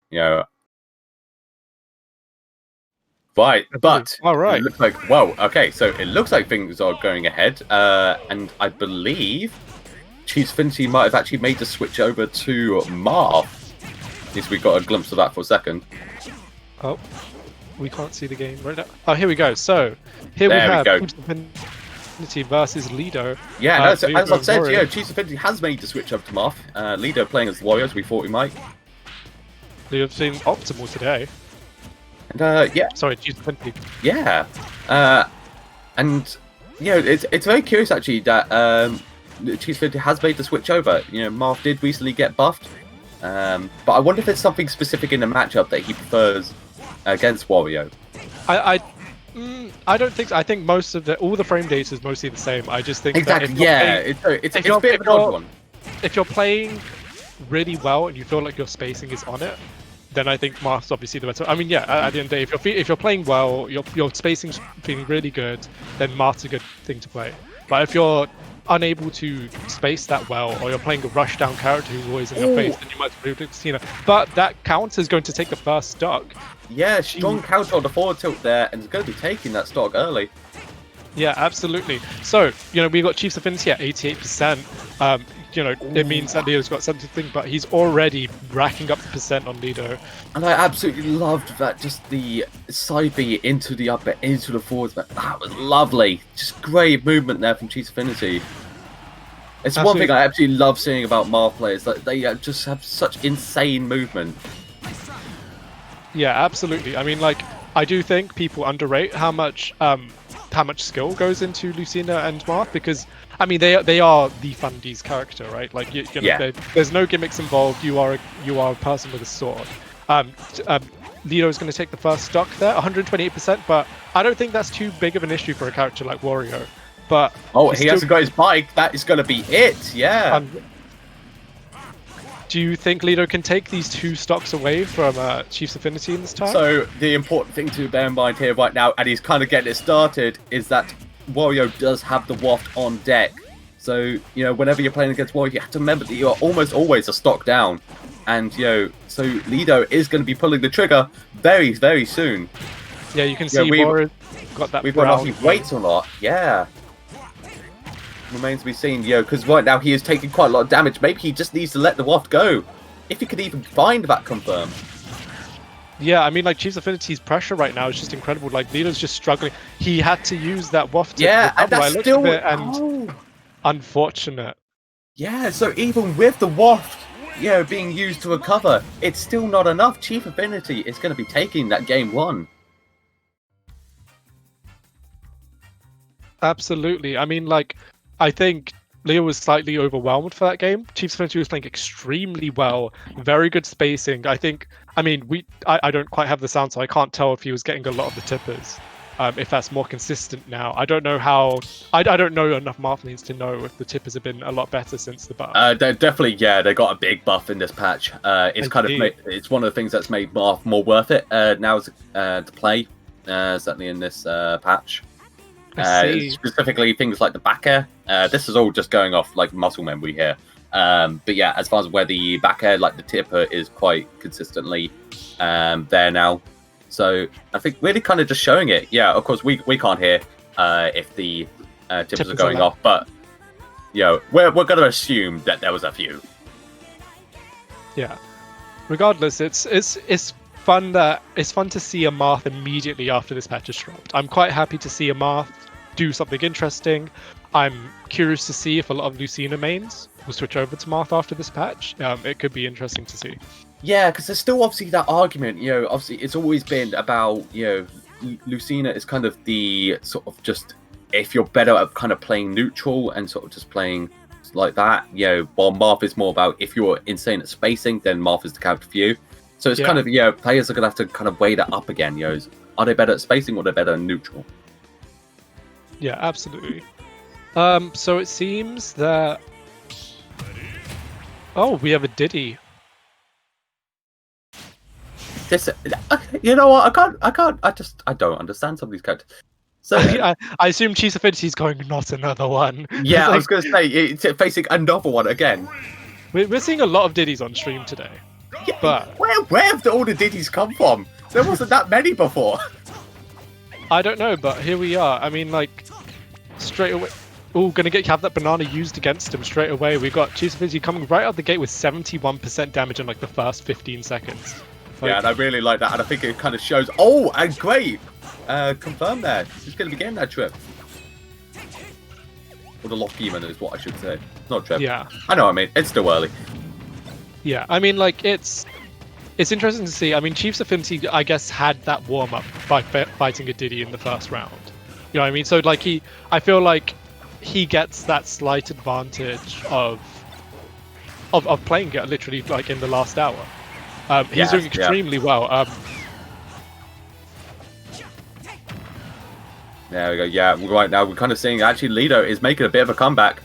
You know, right, but all right. it looks like okay, so it looks like things are going ahead, and I believe ChiefsAffinity might have actually made the switch over to Marth. At least we got a glimpse of that for a second. Oh, we can't see the game right now. Oh, here we go. So here we There we have go. ChiefsAffinity versus Lido. Yeah, no, so, as I said, Wario. ChiefsAffinity has made the switch over to Marth. Lido playing as Warriors, we thought he might. Lido's been optimal today. And yeah, Sorry, ChiefsAffinity. yeah, and you know, it's very curious actually that ChiefsAffinity has made the switch over. You know, Marth did recently get buffed, but I wonder if there's something specific in the matchup that he prefers against Wario. I don't think so. I think most of all the frame data is mostly the same. I just think Exactly. that It's a bit of an odd one. If you're playing really well and you feel like your spacing is on it, then I think Marth's obviously the better. I mean, yeah, at the end of the day, if you're playing well, your spacing's feeling really good, then Marth's a good thing to play. But if you're unable to space that well, or you're playing a rush down character who's always in your face, then you might be able to Lucina. But that counter is going to take the first stock. Yeah, strong counter on the forward tilt there, and it's going to be taking that stock early. Yeah, absolutely. So, you know, we got ChiefsAffinity at 88%. You know, it means that Lido's got something, but he's already racking up the percent on Lido. And I absolutely loved that, just the side B into the upper, into the forwards. That was lovely. Just great movement there from ChiefsAffinity. It's one thing I absolutely love seeing about Marth players, that they just have such insane movement. Yeah, absolutely. I mean, like, I do think people underrate how much skill goes into Lucina and Marth, because I mean they are the fundies character, right? Like you know, there's no gimmicks involved. You are a person with a sword. Lido is going to take the first stock there, 128%, but I don't think that's too big of an issue for a character like Wario. But he hasn't got his bike. That is going to be it. Yeah. Do you think Lido can take these two stocks away from ChiefsAffinity in this time? So the important thing to bear in mind here right now, and he's kind of getting it started, is that Wario does have the waft on deck. So, you know, whenever you're playing against Wario, you have to remember that you are almost always a stock down. And, you know, so Lido is going to be pulling the trigger very, very soon. Yeah, you can see Wario got that. We've got enough weights or not. Yeah. Remains to be seen, because right now he is taking quite a lot of damage. Maybe he just needs to let the waft go. If he could even find that confirm. Yeah, I mean, like, ChiefsAffinity's pressure right now is just incredible. Like, Lido's just struggling. He had to use that waft. Yeah, and that's still unfortunate. Yeah, so even with the waft, being used to recover, it's still not enough. ChiefsAffinity is going to be taking that game one. Absolutely. I mean, like, I think Leo was slightly overwhelmed for that game. ChiefsAffinity was playing extremely well, very good spacing. I don't quite have the sound, so I can't tell if he was getting a lot of the tippers. If that's more consistent now. I don't know how. I don't know enough Marth lanes to know if the tippers have been a lot better since the buff. They're definitely, they got a big buff in this patch. It's one of the things that's made Marth more worth it now to play, certainly in this patch. Specifically things like the back air. This is all just going off like muscle memory here. But yeah, as far as where the back air, like the tipper, is quite consistently there now. So I think really kind of just showing it. Yeah, of course we can't hear if the tippers are going off, but we're going to assume that there was a few. Yeah. Regardless, it's fun to see a Marth immediately after this patch is dropped. I'm quite happy to see a Marth do something interesting. I'm curious to see if a lot of Lucina mains will switch over to Marth after this patch. It could be interesting to see. Yeah, because there's still obviously that argument. Obviously it's always been about Lucina is kind of the sort of just if you're better at kind of playing neutral and sort of just playing like that. While Marth is more about if you're insane at spacing, then Marth is the character for you. So it's kind of, players are going to have to kind of weigh that up again. Are they better at spacing or are they better at neutral? Yeah, absolutely. So it seems that... Oh, we have a Diddy. You know what? I don't understand some of these characters. So I assume ChiefsAffinity's going, not another one. Yeah, I was going to say, it's facing another one again. We're seeing a lot of Diddies on stream today. Yeah, but where have all the Diddies come from? There wasn't that many before. I don't know, but here we are. I mean, like, straight away. Oh, gonna have that banana used against him straight away. We got ChiefsAffinity coming right out the gate with 71% damage in like the first 15 seconds. Like, yeah, and I really like that, and I think it kind of shows. Oh, and great, confirmed there. He's gonna be getting that trip. Or the lock even is what I should say. Not trip. Yeah. I know what I mean. It's still early. Yeah, I mean, like, it's interesting to see. I mean, ChiefsAffinity, I guess, had that warm-up by fighting a Diddy in the first round. You know what I mean? So, like, I feel like he gets that slight advantage of playing it literally, like, in the last hour. He's doing extremely well. There we go. Yeah, right now we're kind of seeing actually Lido is making a bit of a comeback.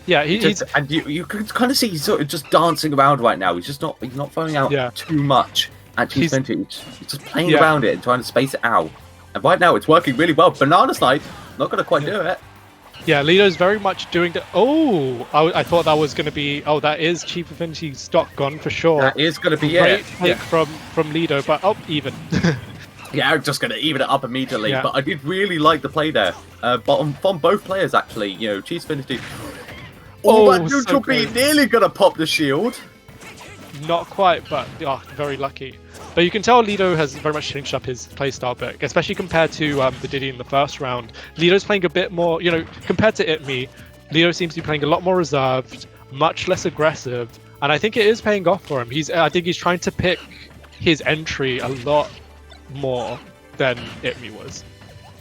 Yeah, he's and you can kind of see he's sort of just dancing around right now. He's not throwing out too much. Actually, he's just playing around it and trying to space it out. And right now it's working really well. Banana slide, not going to quite do it. Yeah, Lido's very much doing the. Oh, I thought that was going to be. Oh, that is ChiefsAffinity stock gone for sure. That is going to be great take from Lido, but even. Yeah, I'm just going to even it up immediately. Yeah. But I did really like the play there, from both players actually. You know, ChiefsAffinity. Oh, that neutral B nearly going to pop the shield. Not quite, but very lucky. But you can tell Lido has very much changed up his playstyle bit, especially compared to the Diddy in the first round. Lido's playing a bit more, you know, compared to ItMe, Lido seems to be playing a lot more reserved, much less aggressive, and I think it is paying off for him. I think he's trying to pick his entry a lot more than ItMe was.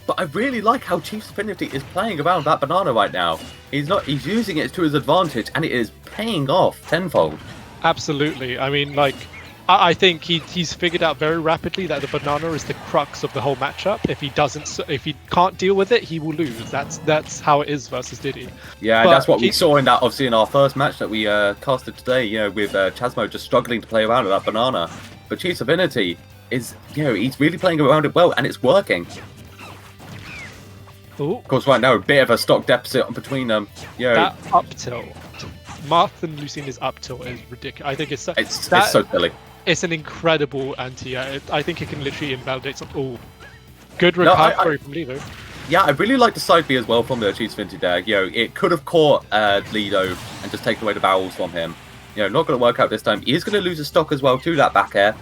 But I really like how ChiefsAffinity is playing around that banana right now. He's using it to his advantage, and it is paying off tenfold. Absolutely. I mean, like, I think he's figured out very rapidly that the banana is the crux of the whole matchup. If he can't deal with it, he will lose. That's how it is versus Diddy. Yeah, that's what we saw in our first match that we casted today. You know, with Chasmo just struggling to play around with that banana. But ChiefsAffinity is, you know, he's really playing around it well, and it's working. Ooh. Of course, right now a bit of a stock deficit between them. You know, that up tilt, Marth and Lucina's up tilt is ridiculous. I think it's so silly. It's an incredible anti. I think it can literally invalidate something. Oh, good recovery from Lido. Yeah, I really like the side B as well from the ChiefsAffinity there. You know, it could have caught Lido and just taken away the barrels from him. You know, not going to work out this time. He is going to lose his stock as well to that back air.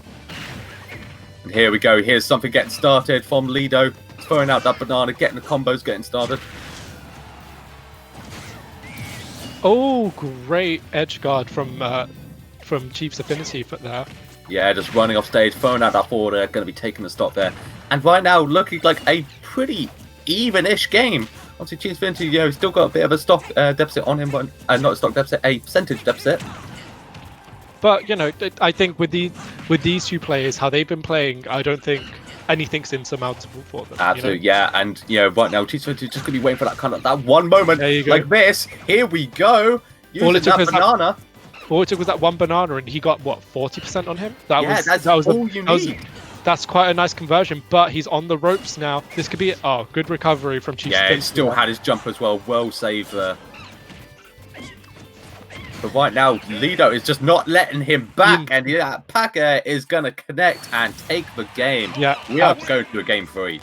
And here we go. Here's something getting started from Lido. Throwing out that banana, getting the combos getting started. Oh, great edge guard from ChiefsAffinity for there. Yeah, just running off stage, throwing out that forward air, going to be taking the stop there. And right now, looking like a pretty even-ish game. Obviously, ChiefsAffinity, you know, still got a bit of a stock deficit on him, but not a stock deficit, a percentage deficit. But, you know, I think with these two players, how they've been playing, I don't think anything's insurmountable for them. Absolutely, you know? Yeah. And, you know, right now, ChiefsAffinity is just going to be waiting for that one moment like this. Here we go. Using that banana. All it took was that one banana, and he got, what, 40% on him? That's all you need. That's quite a nice conversion, but he's on the ropes now. This could be good recovery from ChiefsAffinity. Yeah, he still had his jump as well. Well saved there. But right now, Lido is just not letting him back, and Packer is going to connect and take the game. Yeah, we are going to a game 3.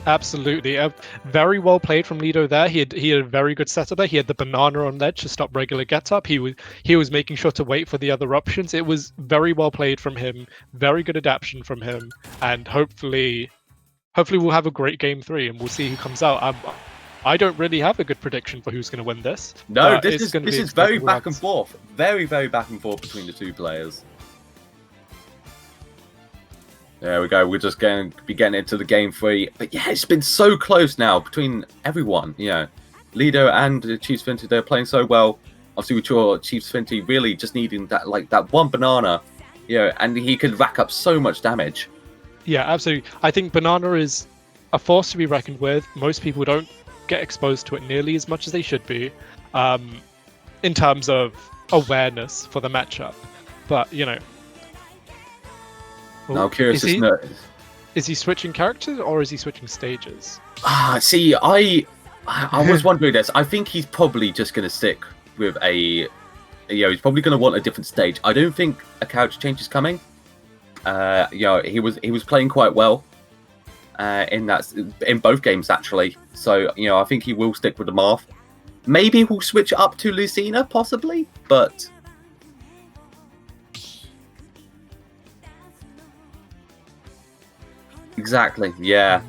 Absolutely. Very well played from Lido there. He had a very good setup there. He had the banana on ledge to stop regular get up. He was making sure to wait for the other options. It was very well played from him. Very good adaptation from him. And hopefully we'll have a great game 3 and we'll see who comes out. I don't really have a good prediction for who's going to win this. No, this is very back and forth. Very, very back and forth between the two players. There we go. We're just going to be getting into the game 3. But yeah, it's been so close now between everyone. You know, Lido and ChiefsAffinity, they're playing so well. Obviously, we saw ChiefsAffinity really just needing that one banana. You know, and he could rack up so much damage. Yeah, absolutely. I think banana is a force to be reckoned with. Most people don't get exposed to it nearly as much as they should be, in terms of awareness for the matchup. But you know. Now, I'm curious is he switching characters or is he switching stages? See, I was wondering this. I think he's probably just going to stick with a he's probably going to want a different stage. I don't think a character change is coming. He was playing quite well in both games actually. So I think he will stick with the Marth. Maybe we'll switch up to Lucina, possibly, but exactly, yeah.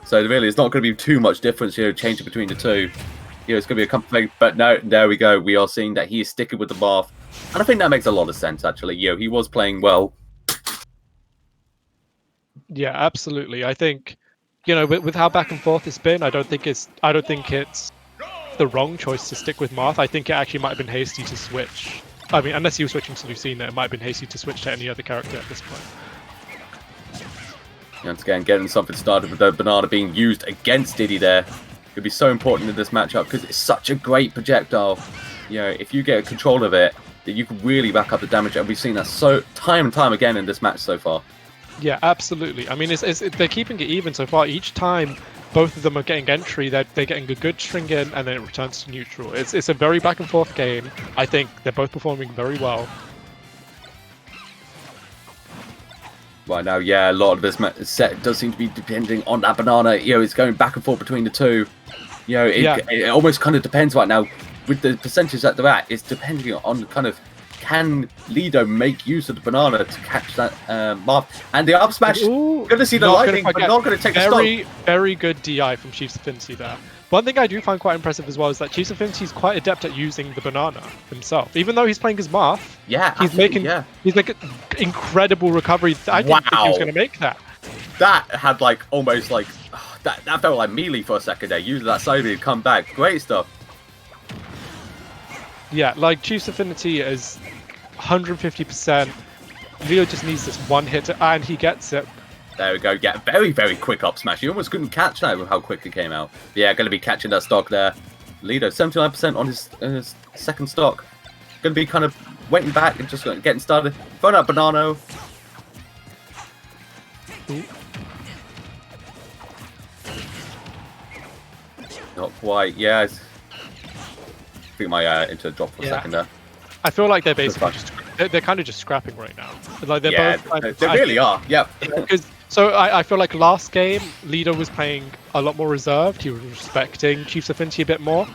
So really, it's not going to be too much difference, changing between the two. It's going to be a couple of things, but no, there we go. We are seeing that he is sticking with the Marth, and I think that makes a lot of sense actually. He was playing well. Yeah, absolutely. I think, with how back and forth it's been, I don't think it's the wrong choice to stick with Marth. I think it actually might have been hasty to switch. I mean, unless he was switching to Lucina, it might have been hasty to switch to any other character at this point. Once again, getting something started with the banana being used against Diddy there could be so important in this matchup because it's such a great projectile. If you get control of it, that you can really back up the damage, and we've seen that so time and time again in this match so far. Yeah, absolutely. I mean, they're keeping it even so far. Each time both of them are getting entry, they're getting a good string in, and then it returns to neutral. It's a very back and forth game. I think they're both performing very well. Right now, yeah, a lot of this set does seem to be depending on that banana. It's going back and forth between the two. It almost kind of depends right now with the percentage that they're at. It's depending on kind of, can Lido make use of the banana to catch that Marth? And the up smash, going to see the lightning, but not going to take the stock. Very good DI from ChiefsAffinity there. One thing I do find quite impressive as well is that ChiefsAffinity is quite adept at using the banana himself. Even though he's playing as Marth, he's making incredible recovery. I didn't think he was going to make that. That had almost that felt like melee for a second there. Using that side to come back, great stuff. Yeah, ChiefsAffinity is 150%. Leo just needs this one hit, and he gets it. There we go. Yeah, very, very quick up smash. You almost couldn't catch that with how quick it came out. Yeah, going to be catching that stock there. Lido, 79% on his second stock. Going to be kind of waiting back and just getting started. Throwing out Banano. Ooh. Not quite. Yeah. I think my internet dropped for a second there. I feel like they're basically they're kind of just scrapping right now. They're both. They really are. Yeah. So I feel like last game Lido was playing a lot more reserved. He was respecting ChiefsAffinity a bit more,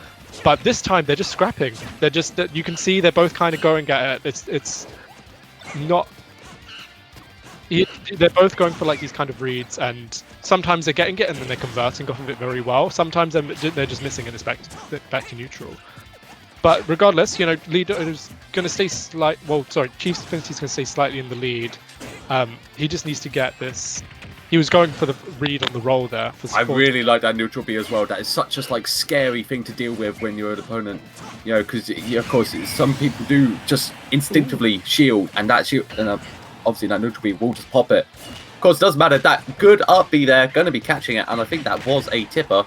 but this time they're just scrapping. They're just, you can see they're both kind of going at it. It's not. They're both going for these kind of reads, and sometimes they're getting it and then they're converting off of it very well. Sometimes they're just missing and it's back to neutral. But regardless, Lido is going to stay ChiefsAffinity is going to stay slightly in the lead. He just needs to get this. He was going for the read on the roll there. I really like that neutral B as well. That is such a scary thing to deal with when you're an opponent. Because of course some people do just instinctively shield, and that shield, and obviously that neutral B will just pop it. Of course, it doesn't matter. That good up B there, going to be catching it, and I think that was a tipper.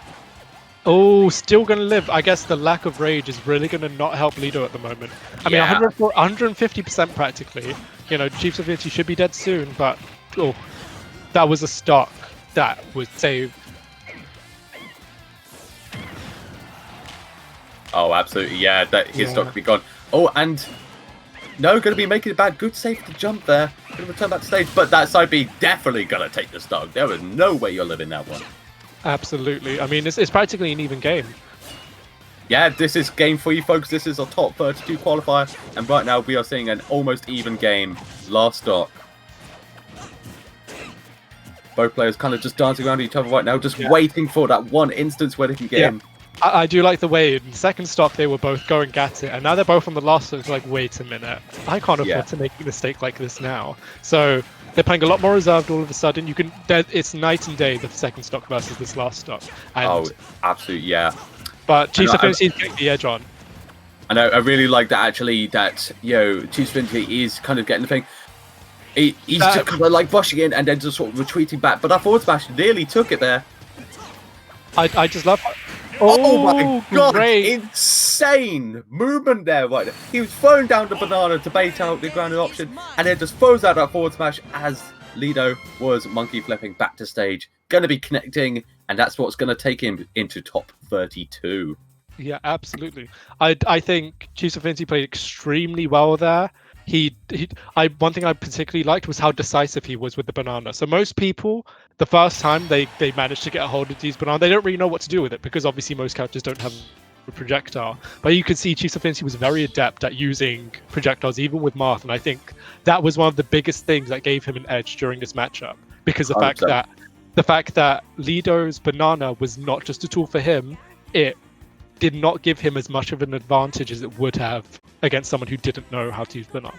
Oh, still going to live. I guess the lack of rage is really going to not help Lido at the moment. I mean, 150% practically. ChiefsAffinity should be dead soon, but that was a stock that was saved. Oh, absolutely, yeah. His stock could be gone. Oh, and no, going to be making it back. Good save to jump there. Going to return back to stage, but that side B definitely going to take the stock. There is no way you're living that one. Absolutely. I mean, it's practically an even game. Yeah, this is game 3, folks. This is a top 32 qualifier, and right now we are seeing an almost even game. Last stock. Both players kind of just dancing around each other right now, just waiting for that one instance where they can get in. I do like the way in the second stock they were both going at it, and now they're both on the last stock. It's wait a minute, I can't afford to make a mistake like this now. So they're playing a lot more reserved all of a sudden. It's night and day, the second stock versus this last stock. And, absolutely, yeah. But ChiefsAffinity is getting the edge on. I know, I really like that actually, that, ChiefsAffinity is kind of getting the thing. He's just kind of brushing in and then just sort of retreating back, but that forward smash nearly took it there. I just love... Oh my god, insane movement there right there. He was throwing down the banana to bait out the grounded option, and then just throws out that forward smash as Lido was monkey flipping back to stage. Going to be connecting, and that's what's going to take him into top 32. Yeah, absolutely. I think ChiefsAffinity played extremely well there. One thing I particularly liked was how decisive he was with the banana. So most people, the first time they managed to get a hold of these bananas, they don't really know what to do with it because obviously most characters don't have a projectile. But you could see ChiefsAffinity was very adept at using projectiles, even with Marth, and I think that was one of the biggest things that gave him an edge during this matchup because the fact that Lido's banana was not just a tool for him, it did not give him as much of an advantage as it would have against someone who didn't know how to use banana.